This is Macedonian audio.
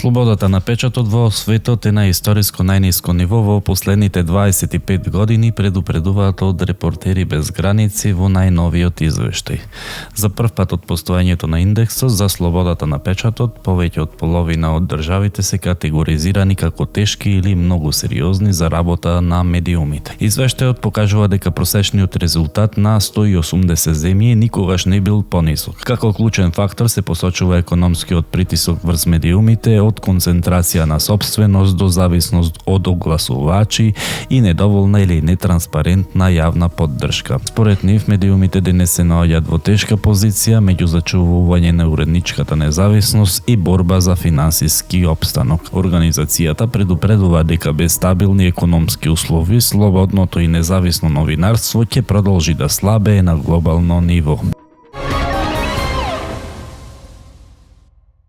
Слободата на печатот во светот е на историско најниско ниво во последните 25 години, предупредуваат од Репортери без граници во најновиот извештај. За прв пат од постоењето на индексот за слободата на печатот, повеќе од половина од државите се категоризирани како тешки или многу сериозни за работа на медиумите. Извештајот покажува дека просечниот резултат на 180 земји никогаш не бил понисок. Како клучен фактор се посочува економскиот притисок врз медиумите, од концентрација на сопственост до зависност од огласувачи и недоволна или нетранспарентна јавна поддршка. Според нив, медиумите денес се наоѓаат во тешка позиција меѓу зачувување на уредничката независност и борба за финансиски опстанок. Организацијата предупредува дека без стабилни економски услови, слободното и независно новинарство ќе продолжи да слабее на глобално ниво.